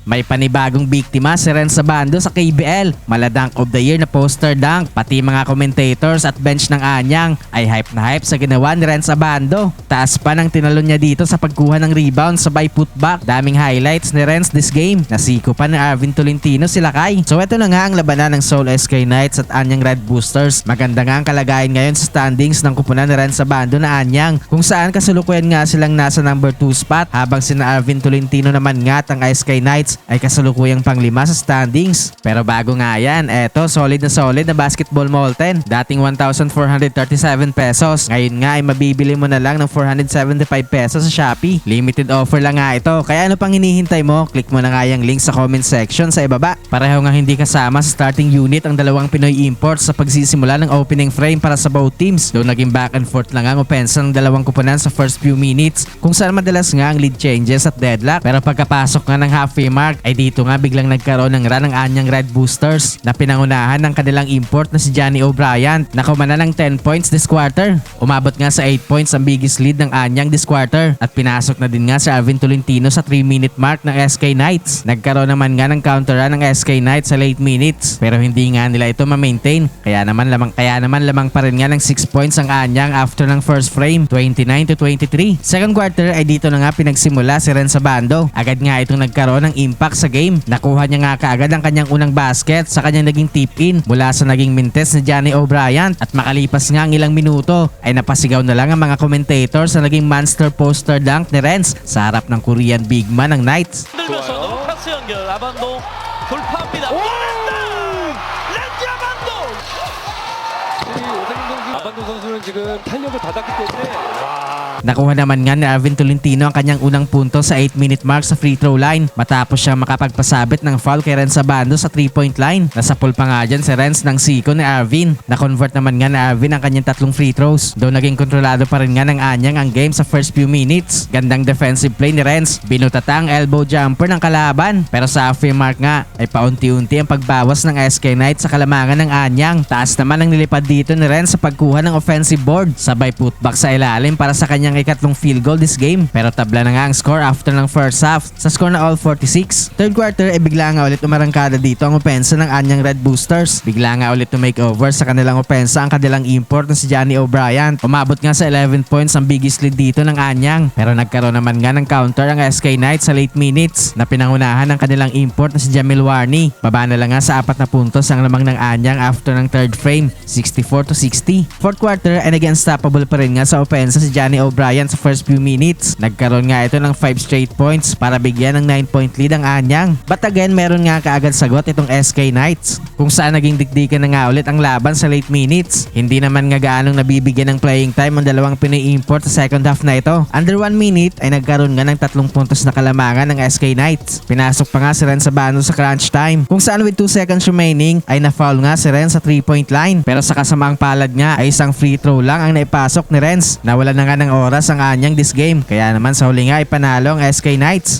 May panibagong biktima si Renz Abando sa KBL. Maladunk of the year na poster dunk. Pati mga commentators at bench ng Anyang ay hype na hype sa ginawa ni Renz Abando. Taas pa ng tinalon niya dito sa pagkuha ng rebound sabay putback. Daming highlights ni Renz this game. Nasiko pa ni Arvin Tolentino sila kay. So ito na nga ang labanan ng Seoul SK Knights at Anyang Red Boosters. Maganda nga ang kalagayan ngayon sa standings ng kupunan ni Renz Abando na Anyang, kung saan kasalukuyan nga silang nasa number 2 spot, habang sina Arvin Tolentino naman nga ang SK Knights ay kasalukuyang pang-5 sa standings. Pero bago nga yan, eto solid na basketball molten. Dating 1,437 pesos, ngayon nga ay mabibili mo na lang ng 475 pesos sa Shopee. Limited offer lang nga ito, kaya ano pang hinihintay mo? Click mo na nga yung link sa comment section sa ibaba. Pareho nga hindi kasama sa starting unit ang dalawang Pinoy imports sa pagsisimula ng opening frame para sa both teams. Doon naging back and forth lang ang opensa ng dalawang kupunan sa first few minutes, kung saan madalas nga ang lead changes at deadlock. Pero pagkapasok nga ng halfway mark ay dito nga biglang nagkaroon ng run ng Anyang Red Boosters na pinangunahan ng kanilang import na si Johnny O'Brien na kumana ng 10 points this quarter. Umabot nga sa 8 points ang biggest lead ng Anyang this quarter at pinasok na din nga si Arvin Tolentino sa 3-minute mark ng SK Knights. Nagkaroon naman nga ng counter run ng SK Knights sa late minutes pero hindi nga nila ito ma-maintain. Kaya naman lamang pa rin nga ng 6 points ang Anyang after ng first frame, 29-23. Second quarter ay dito na nga pinagsimula si Renz Abando. Agad nga itong nagkaroon ng impact sa game. Nakuha niya nga kaagad ang kanyang unang basket sa kanyang naging tip-in mula sa naging mintes ni Johnny O'Brien, at makalipas nga ang ilang minuto ay napasigaw na lang ang mga commentators sa naging monster poster dunk ni Renz sa harap ng Korean big man ng Knights. 들면서 노크라스 연결 아반도 돌파합니다. 보냈다. 렌즈 아반도. 오세근 선수, 아반도 선수는 지금 탄력을 받았기 때문에 Nakuha naman nga ni Arvin Tolentino ang kanyang unang punto sa 8-minute mark sa free throw line matapos siya makapagpasabit ng foul kay Renz Abando sa 3-point line. Nasapul pa nga dyan si Renz ng siko ni Arvin. Na-convert naman nga ni Arvin ang kanyang 3 free throws. Doon naging kontrolado pa rin nga ng Anyang ang game sa first few minutes. Gandang defensive play ni Renz. Binutata ang elbow jumper ng kalaban. Pero sa halfway mark nga ay paunti-unti ang pagbawas ng SK Knights sa kalamangan ng Anyang. Taas naman ang nilipad dito ni Renz sa pagkuha ng offensive board. Sabay putback sa ilalim para sa kanyang ikatlong field goal this game. Pero tabla na nga ang score after ng first half sa score na all 46. Third quarter ay bigla nga ulit umarangkada dito ang opensa ng Anyang Red Boosters. Bigla nga ulit to make over sa kanilang opensa ang kanilang import na si Johnny O'Brien. Umabot nga sa 11 points ang biggest lead dito ng Anyang. Pero nagkaroon naman nga ng counter ang SK Knights sa late minutes na pinangunahan ng kanilang import na si Jamil Warney. Baba na lang nga sa 4 na puntos ang lamang ng Anyang after ng third frame, 64-60. Fourth quarter ay naging unstoppable pa rin nga sa opensa si Johnny O'Brien sa first few minutes. Nagkaroon nga ito ng 5 straight points para bigyan ng 9-point lead ang Anyang. But again, meron nga kaagad sagot itong SK Knights, kung saan naging dikdikan na nga ulit ang laban sa late minutes. Hindi naman nga gaanong nabibigyan ng playing time ang dalawang Pinoy import sa second half na ito. Under 1 minute ay nagkaroon nga ng 3 puntos na kalamangan ng SK Knights. Pinasok pa nga si Renz Abando sa crunch time, kung saan with 2 seconds remaining ay na-foul nga si Renz sa 3-point line. Pero sa kasamaang palad nga ay isang free throw lang ang naipasok ni Renz. Nawala na nga ng oras ang Anyang this game, kaya naman sa huli nga ay panalo ang SK Knights.